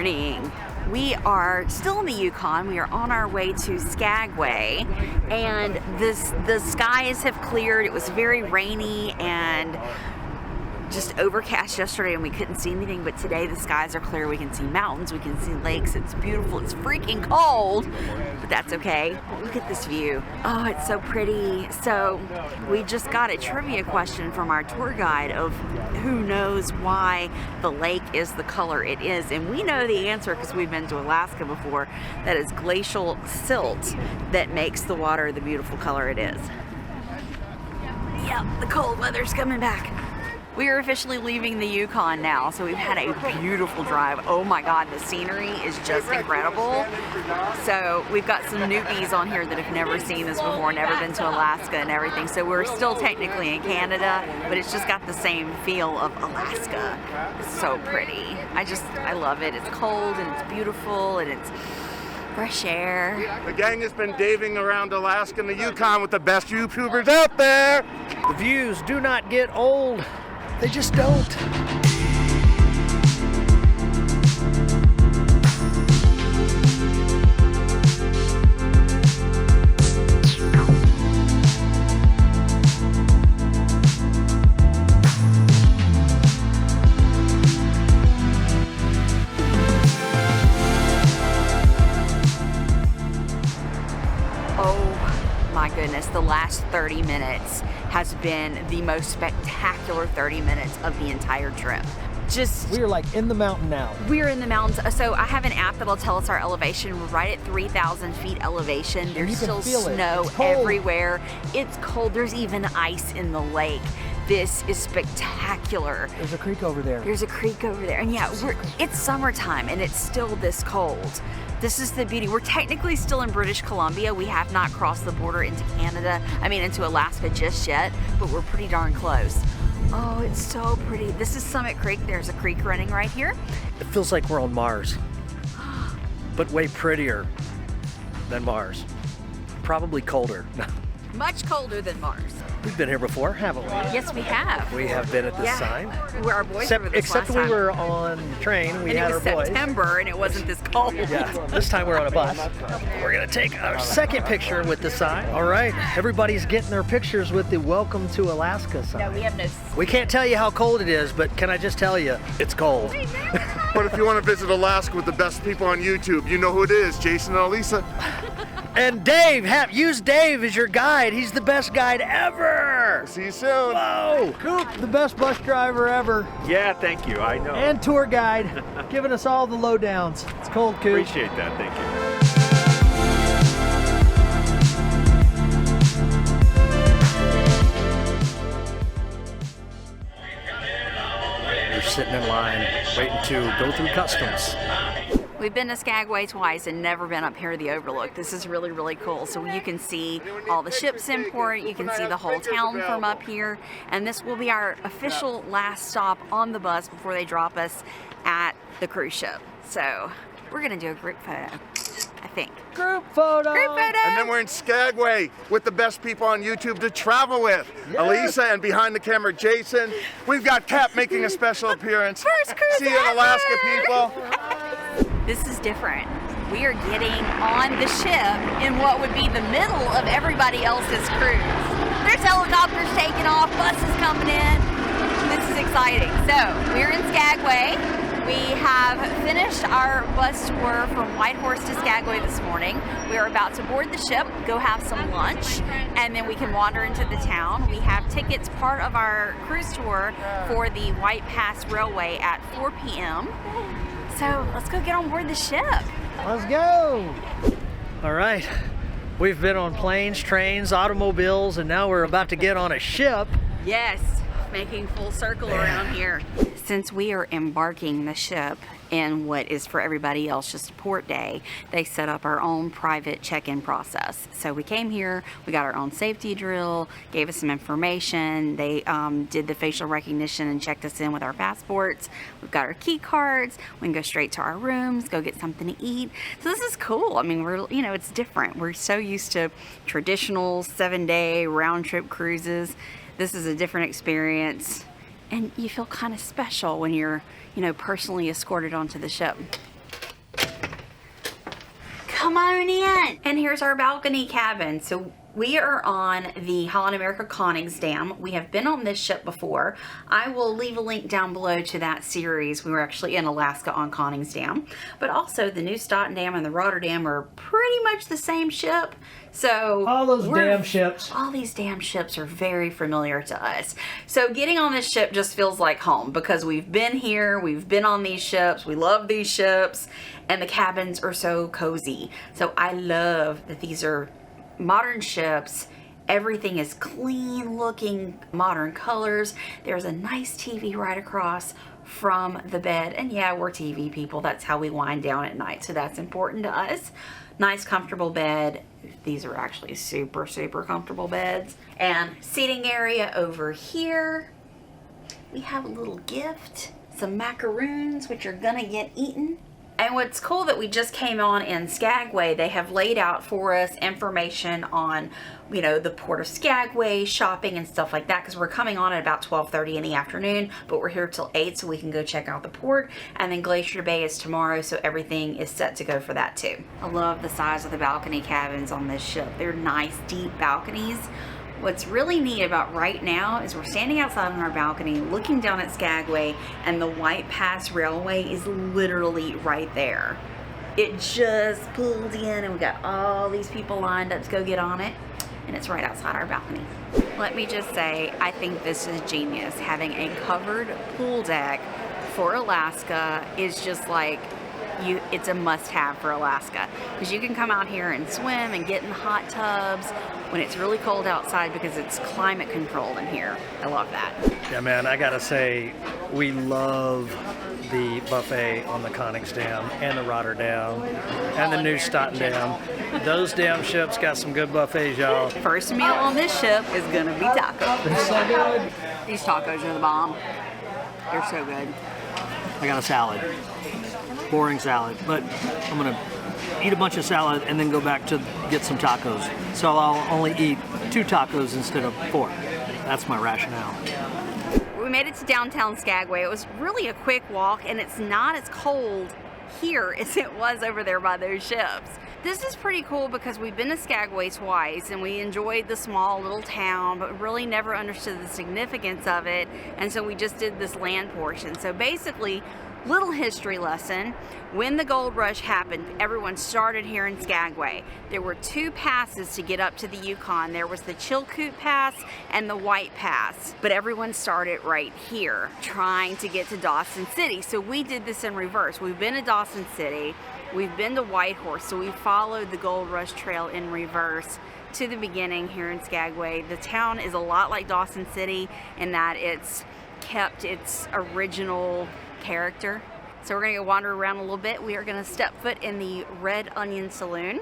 morning. We are still in the Yukon. We are on our way to Skagway, and the skies have cleared. It was very rainy and just overcast yesterday, and we couldn't see anything, but today the skies are clear. We can see mountains, we can see lakes. It's beautiful. It's freaking cold, but that's okay. Look at this view. Oh, it's so pretty. So we just got a trivia question from our tour guide of who knows why the lake is the color it is, and we know the answer because we've been to Alaska before. That is glacial silt that makes the water the beautiful color it is. Yep, the cold weather's coming back. We are officially leaving the Yukon now, so we've had a beautiful drive. Oh my God, the scenery is just incredible. So we've got some newbies on here that have never seen this before, never been to Alaska and everything. So we're still technically in Canada, but it's just got the same feel of Alaska. It's so pretty. I love it. It's cold and it's beautiful and it's fresh air. The gang has been daving around Alaska and the Yukon with the best YouTubers out there. The views do not get old. They just don't. My goodness, the last 30 minutes has been the most spectacular 30 minutes of the entire trip. We're like in the mountain now. We're in the mountains. So I have an app that'll tell us our elevation. We're right at 3,000 feet elevation. There's still snow everywhere. It's cold. There's even ice in the lake. This is spectacular. There's a creek over there. There's a creek over there. And yeah, it's summertime and it's still this cold. This is the beauty. We're technically still in British Columbia. We have not crossed the border into into Alaska just yet, but we're pretty darn close. Oh, it's so pretty. This is Summit Creek. There's a creek running right here. It feels like we're on Mars, but way prettier than Mars. Probably colder. Much colder than Mars. We've been here before, haven't we? Yes, we have. We have been at this sign. Our boys were this except last we time. were on the train. We had our boys. It was September and it wasn't this cold. Yeah. This time we're on a bus. We're gonna take our second picture with the sign. All right. Everybody's getting their pictures with the "Welcome to Alaska" sign. No, we have no. We can't tell you how cold it is, but can I just tell you, it's cold. But if you want to visit Alaska with the best people on YouTube, you know who it is, Jason and Elisa. And Dave, use Dave as your guide. He's the best guide ever. See you soon. Whoa, Coop, the best bus driver ever. Yeah, thank you. I know. And tour guide, giving us all the lowdowns. It's cold, Coop. Appreciate that. Thank you. We're sitting in line, waiting to go through customs. We've been to Skagway twice and never been up here the Overlook. This is really, really cool. So you can see all the ships in port, you can see the whole town from up here, and this will be our official last stop on the bus before they drop us at the cruise ship. So we're gonna do a group photo, I think. Group photo! Group photo! And then we're in Skagway with the best people on YouTube to travel with. Yes. Elisa, and behind the camera, Jason. We've got Cap making a special appearance. First cruise See you in Alaska, people. This is different. We are getting on the ship in what would be the middle of everybody else's cruise. There's helicopters taking off, buses coming in. This is exciting. So we're in Skagway. We have finished our bus tour from Whitehorse to Skagway this morning. We are about to board the ship, go have some lunch, and then we can wander into the town. We have tickets, part of our cruise tour, for the White Pass Railway at 4 p.m. So let's go get on board the ship. Let's go. All right. We've been on planes, trains, automobiles, and now we're about to get on a ship. Yes, making full circle around here. Since we are embarking the ship in what is for everybody else just a port day, they set up our own private check-in process. So we came here, we got our own safety drill, gave us some information. They did the facial recognition and checked us in with our passports. We've got our key cards. We can go straight to our rooms, go get something to eat. So this is cool. I mean, it's different. We're so used to traditional 7-day round trip cruises. This is a different experience. And you feel kind of special when you're, personally escorted onto the ship. Come on in. And here's our balcony cabin. So we are on the Holland America Koningsdam. We have been on this ship before. I will leave a link down below to that series. We were actually in Alaska on Koningsdam. But also the new Dam and the Rotterdam are pretty much the same ship. So All those damn ships. All these damn ships are very familiar to us. So getting on this ship just feels like home because we've been here, we've been on these ships, we love these ships, and the cabins are so cozy. So I love that these are modern ships. Everything is clean looking, modern colors. There's a nice TV right across from the bed. And yeah, we're TV people. That's how we wind down at night. So that's important to us. Nice comfortable bed. These are actually super, super comfortable beds. And seating area over here. We have a little gift. Some macaroons, which are gonna get eaten. And what's cool that we just came on in Skagway, they have laid out for us information on, you know, the port of Skagway, shopping and stuff like that, because we're coming on at about 12:30 in the afternoon, but we're here till 8 so we can go check out the port. And then Glacier Bay is tomorrow, so everything is set to go for that too. I love the size of the balcony cabins on this ship. They're nice, deep balconies. What's really neat about right now is we're standing outside on our balcony looking down at Skagway, and the White Pass Railway is literally right there. It just pulled in and we got all these people lined up to go get on it, and it's right outside our balcony. Let me just say, I think this is genius. Having a covered pool deck for Alaska is just like, it's a must-have for Alaska, because you can come out here and swim and get in the hot tubs when it's really cold outside because it's climate controlled in here. I love that. Yeah, man, I gotta say, we love the buffet on the Koningsdam and the Rotterdam and the new Dam. Those damn ships got some good buffets, y'all. First meal on this ship is gonna be tacos. They're so good. These tacos are the bomb. They're so good. I got a salad. Boring salad, but I'm gonna eat a bunch of salad and then go back to get some tacos. So I'll only eat 2 tacos instead of 4. That's my rationale. We made it to downtown Skagway. It was really a quick walk, and it's not as cold here as it was over there by those ships. This is pretty cool because we've been to Skagway twice and we enjoyed the small little town, but really never understood the significance of it, and so we just did this land portion. So basically, little history lesson. When the gold rush happened, everyone started here in Skagway. There were 2 passes to get up to the Yukon. There was the Chilkoot Pass and the White Pass, but everyone started right here, trying to get to Dawson City. So we did this in reverse. We've been to Dawson City, we've been to Whitehorse, so we followed the gold rush trail in reverse to the beginning here in Skagway. The town is a lot like Dawson City in that it's kept its original character. So we're gonna go wander around a little bit. We are gonna step foot in the Red Onion Saloon.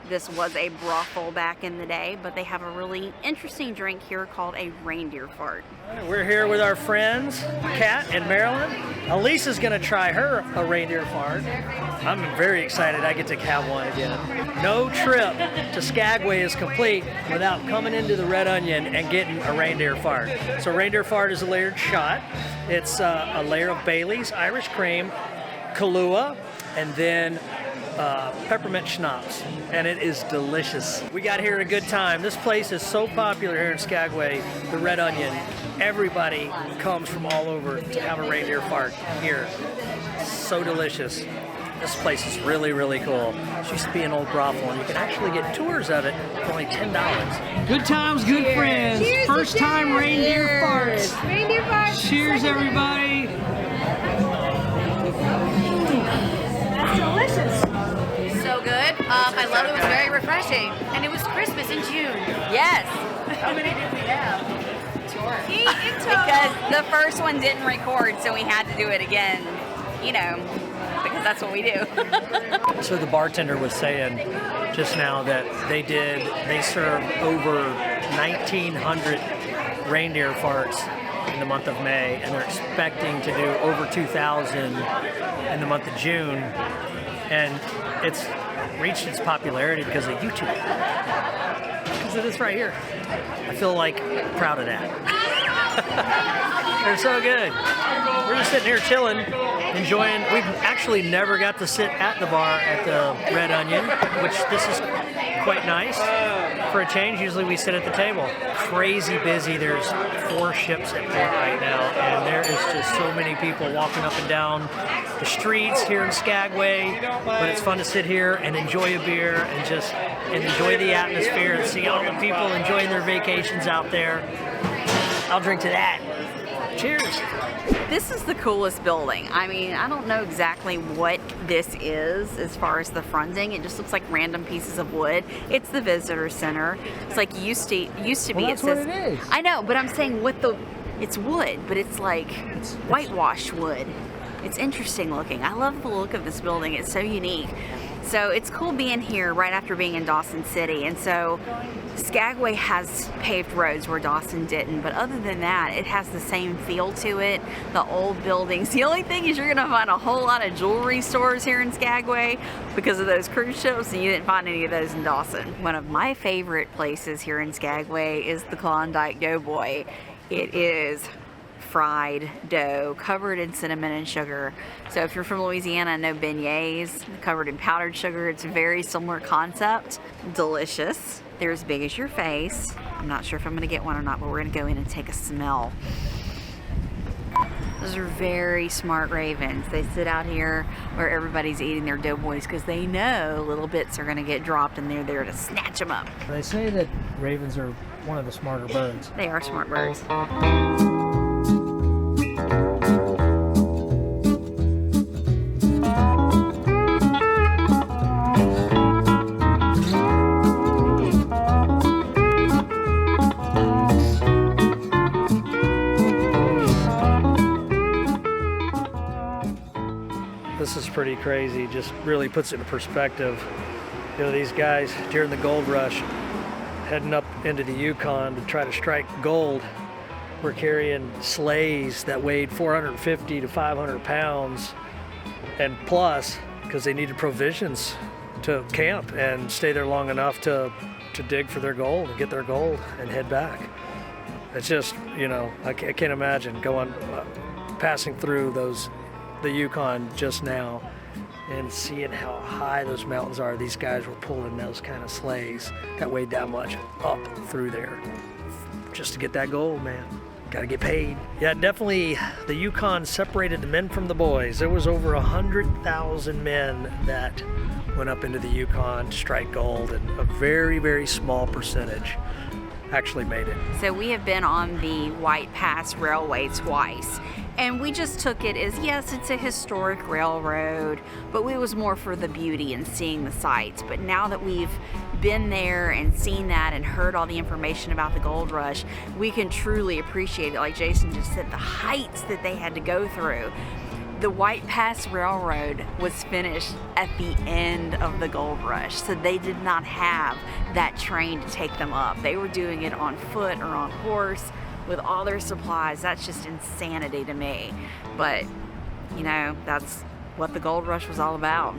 This was a brothel back in the day, but they have a really interesting drink here called a reindeer fart. We're here with our friends, Kat and Marilyn. Elisa's gonna try her a reindeer fart. I'm very excited I get to have one again. No trip to Skagway is complete without coming into the Red Onion and getting a reindeer fart. So reindeer fart is a layered shot. It's a layer of Bailey's, Irish cream, Kahlua, and then peppermint schnapps, and it is delicious. We got here at a good time. This place is so popular here in Skagway, the Red Onion. Everybody comes from all over to have a reindeer fart here. So delicious. This place is really, really cool. It used to be an old brothel, and you can actually get tours of it for only $10. Good times, good friends. Cheers. First time reindeer farts. Reindeer farts. Cheers, everybody. That's delicious. So good. I love it. It was very refreshing. And it was Christmas in June. Yes. How many did we have? 8 in total. Because the first one didn't record, so we had to do it again, you know, because that's what we do. So the bartender was saying just now that they served over 1,900 reindeer farts in the month of May, and they're expecting to do over 2,000 in the month of June, and it's reached its popularity because of YouTube. Because of this right here. I feel like proud of that. They're so good. We're just sitting here chilling, enjoying. We've actually never got to sit at the bar at the Red Onion, which this is quite nice for a change. Usually we sit at the table. Crazy busy. There's 4 ships at port right now, and there is just so many people walking up and down the streets here in Skagway. But it's fun to sit here and enjoy a beer and just enjoy the atmosphere and see all the people enjoying their vacations out there. I'll drink to that. Cheers. This is the coolest building. I mean, I don't know exactly what this is as far as the fronting. It just looks like random pieces of wood. It's the visitor center. It's like used to be. That's it says, what it is. I know, but I'm saying it's wood, but it's like whitewashed wood. It's interesting looking. I love the look of this building. It's so unique. So it's cool being here right after being in Dawson City. And so Skagway has paved roads where Dawson didn't, but other than that, it has the same feel to it. The old buildings. The only thing is you're gonna find a whole lot of jewelry stores here in Skagway because of those cruise ships, and you didn't find any of those in Dawson. One of my favorite places here in Skagway is the Klondike Doughboy. It is fried dough covered in cinnamon and sugar. So if you're from Louisiana, no beignets covered in powdered sugar. It's a very similar concept. Delicious. They're as big as your face. I'm not sure if I'm gonna get one or not, but we're gonna go in and take a smell. Those are very smart ravens. They sit out here where everybody's eating their doughboys because they know little bits are gonna get dropped and they're there to snatch them up. They say that ravens are one of the smarter birds. They are smart birds. This is pretty crazy. Just really puts it in perspective. You know, these guys during the gold rush heading up into the Yukon to try to strike gold were carrying sleighs that weighed 450 to 500 pounds and plus, because they needed provisions to camp and stay there long enough to dig for their gold and get their gold and head back. It's just, you know, I can't imagine going passing through the Yukon just now and seeing how high those mountains are. These guys were pulling those kind of sleighs that weighed that much up through there just to get that gold, man. Gotta get paid. Yeah, definitely the Yukon separated the men from the boys. There was over 100,000 men that went up into the Yukon to strike gold, and a very, very small percentage actually made it. So we have been on the White Pass Railway twice, and we just took it as, yes, it's a historic railroad, but it was more for the beauty and seeing the sights. But now that we've been there and seen that and heard all the information about the gold rush, we can truly appreciate it. Like Jason just said, the heights that they had to go through. The White Pass Railroad was finished at the end of the gold rush, so they did not have that train to take them up. They were doing it on foot or on horse with all their supplies. That's just insanity to me. But, you know, that's what the gold rush was all about.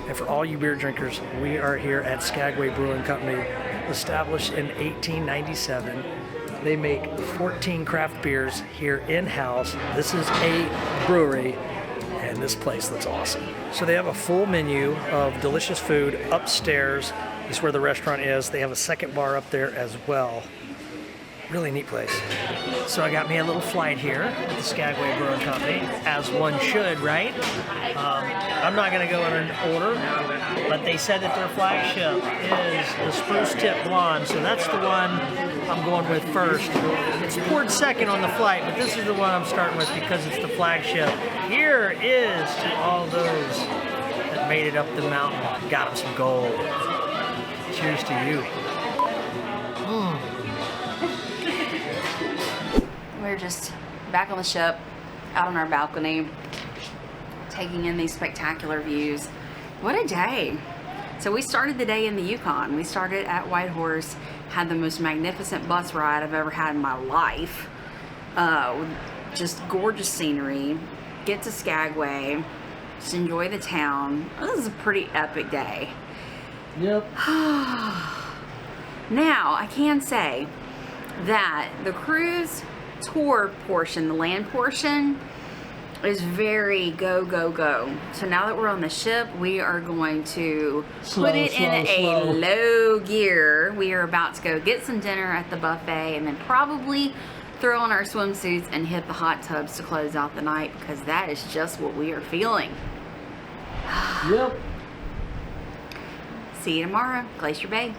And for all you beer drinkers, we are here at Skagway Brewing Company, established in 1897. They make 14 craft beers here in-house. This is a brewery, and this place looks awesome. So they have a full menu of delicious food. Upstairs is where the restaurant is. They have a second bar up there as well. Really neat place. So I got me a little flight here at the Skagway Brewing Company, as one should, right? I'm not gonna go in an order, but they said that their flagship is the Spruce Tip Blonde, so that's the one I'm going with first. It's poured second on the flight, but this is the one I'm starting with because it's the flagship. Here is to all those that made it up the mountain, got them some gold. Cheers to you. We're just back on the ship, out on our balcony, taking in these spectacular views. What a day. So we started the day in the Yukon. We started at Whitehorse, had the most magnificent bus ride I've ever had in my life. Just gorgeous scenery. Get to Skagway, just enjoy the town. This is a pretty epic day. Yep. Now, I can say that the cruise tour portion, the land portion, is very go, go, go. So now that we're on the ship, we are going to put it in a low gear. We are about to go get some dinner at the buffet and then probably throw on our swimsuits and hit the hot tubs to close out the night, because that is just what we are feeling. Yep. See you tomorrow, Glacier Bay.